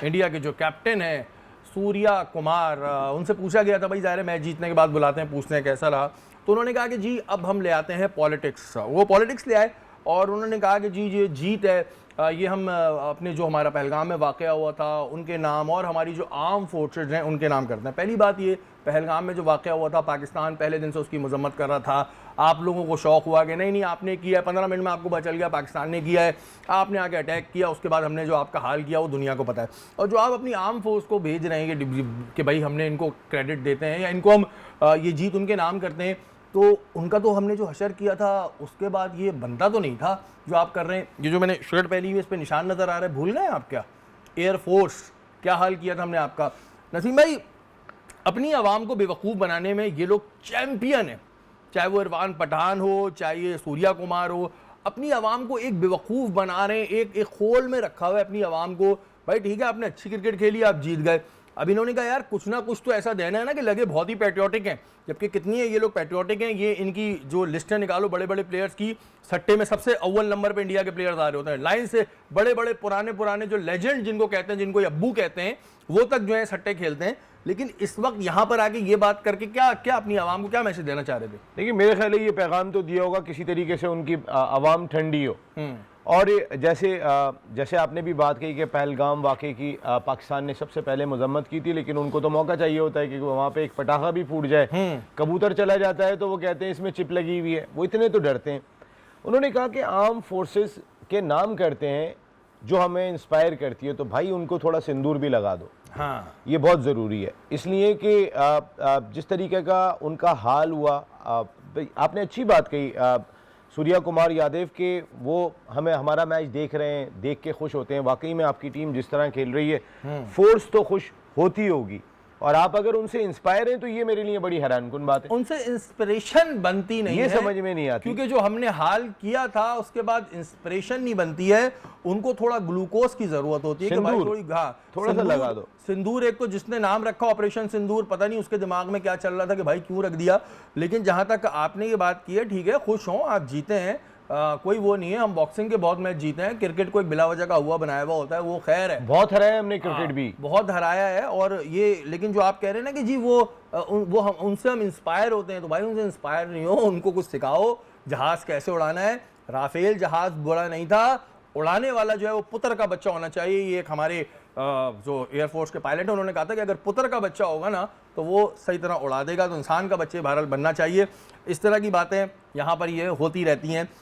India के जो captain हैं सूर्या कुमार, उनसे पूछा गया था भाई ज़ाहिर है मैच जीतने के बाद बुलाते हैं, पूछते हैं कैसा रहा, तो उन्होंने कहा कि जी अब हम ले आते हैं पॉलिटिक्स। वो पॉलिटिक्स ले आए और उन्होंने कहा कि जी ये जीत है, ये हम अपने जो हमारा पहलगाम में वाक़या हुआ था उनके नाम और हमारी जो आर्म फोर्सेज हैं उनके नाम करते हैं। पहली बात ये, पहलगाम में जो वाक़या हुआ था पाकिस्तान पहले दिन से उसकी मजम्मत कर रहा था। आप लोगों को शौक़ हुआ कि नहीं नहीं आपने किया है, 15 मिनट में आपको पता चल गया पाकिस्तान ने किया है, आपने आके अटैक किया, उसके बाद हमने जो आपका हाल किया वो दुनिया को पता है। और जो आप अपनी आर्म फोर्स को भेज रहे हैं कि भाई हमने इनको क्रेडिट देते हैं या इनको हम ये जीत उनके नाम करते हैं, तो उनका तो हमने जो हशर किया था उसके बाद ये बनता तो नहीं था जो आप कर रहे हैं। ये जो मैंने शर्ट पहनी हुई है इस पर निशान नज़र आ रहा है, भूल गए आप क्या? एयरफोर्स, क्या हाल किया था हमने आपका। नसीम भाई, अपनी आवाम को बेवकूफ़ बनाने में ये लोग चैम्पियन हैं, चाहे वो इरफान पठान हो, चाहे ये सूर्या कुमार हो, अपनी आवाम को एक बेवकूफ़ बना रहे हैं, एक खोल में रखा हुआ है अपनी आवाम को। भाई ठीक है आपने अच्छी क्रिकेट खेली, आप जीत गए, अब इन्होंने कहा यार कुछ ना कुछ तो ऐसा देना है ना कि लगे बहुत ही पैट्रियोटिक हैं, जबकि कितनी है ये लोग पैट्रियोटिक हैं। ये इनकी जो लिस्टें निकालो बड़े बड़े प्लेयर्स की, सट्टे में सबसे अव्वल नंबर पे इंडिया के प्लेयर्स आ रहे होते हैं, लाइन से बड़े बड़े पुराने जो लेजेंड जिनको कहते हैं, जिनको अब्बू कहते हैं, वो तक जो है सट्टे खेलते हैं। लेकिन इस वक्त यहाँ पर आके ये बात करके क्या क्या अपनी आवाम को क्या मैसेज देना चाह रहे थे? देखिए मेरे ख्याल है ये पैगाम तो दिया होगा किसी तरीके से उनकी आवाम ठंडी हो। और जैसे आपने भी बात कही कि पहलगाम वाक़े की पाकिस्तान ने सबसे पहले मजम्मत की थी, लेकिन उनको तो मौका चाहिए होता है कि वहाँ पे एक पटाखा भी फूट जाए। कबूतर चला जाता है तो वो कहते हैं इसमें चिप लगी हुई है, वो इतने तो डरते हैं। उन्होंने कहा कि आर्म फोर्सेस के नाम करते हैं जो हमें इंस्पायर करती है, तो भाई उनको थोड़ा सिंदूर भी लगा दो। हाँ, ये बहुत ज़रूरी है, इसलिए कि जिस तरीके का उनका हाल हुआ, आपने अच्छी बात कही, सूर्या कुमार यादव के वो हमें हमारा मैच देख रहे हैं, देख के खुश होते हैं। वाकई में आपकी टीम जिस तरह खेल रही है, फोर्स तो खुश होती होगी, और आप अगर उनसे इंस्पायर हैं तो ये मेरे लिए बड़ी हैरानकुन बात है। उनसे इंस्पिरेशन बनती नहीं ये है, समझ में नहीं आती, क्योंकि जो हमने हाल किया था उसके बाद इंस्पिरेशन नहीं बनती है। उनको थोड़ा ग्लूकोज की जरूरत होती है कि भाई थोड़ा सा लगा दो सिंदूर। एक तो जिसने नाम रखा ऑपरेशन सिंदूर, पता नहीं उसके दिमाग में क्या चल रहा था कि भाई क्यों रख दिया। लेकिन जहां तक आपने ये बात की है, ठीक है, खुश हों, आप जीते हैं, कोई वो नहीं है। हम बॉक्सिंग के बहुत मैच जीते हैं, क्रिकेट को एक बिला वजह का हुआ बनाया हुआ होता है, वो खैर है, बहुत हराया हमने क्रिकेट भी बहुत हराया है। और ये लेकिन जो आप कह रहे हैं ना कि जी वो उनसे हम इंस्पायर होते हैं, तो भाई उनसे इंस्पायर नहीं हो, उनको कुछ सिखाओ, जहाज कैसे उड़ाना है। राफेल जहाज बड़ा नहीं था, उड़ाने वाला जो है वो पुत्र का बच्चा होना चाहिए। ये एक हमारे जो एयरफोर्स के पायलट है उन्होंने कहा था कि अगर पुत्र का बच्चा होगा ना तो वो सही तरह उड़ा देगा, तो इंसान का बच्चे बहरहाल बनना चाहिए। इस तरह की बातें यहाँ पर ये होती रहती हैं।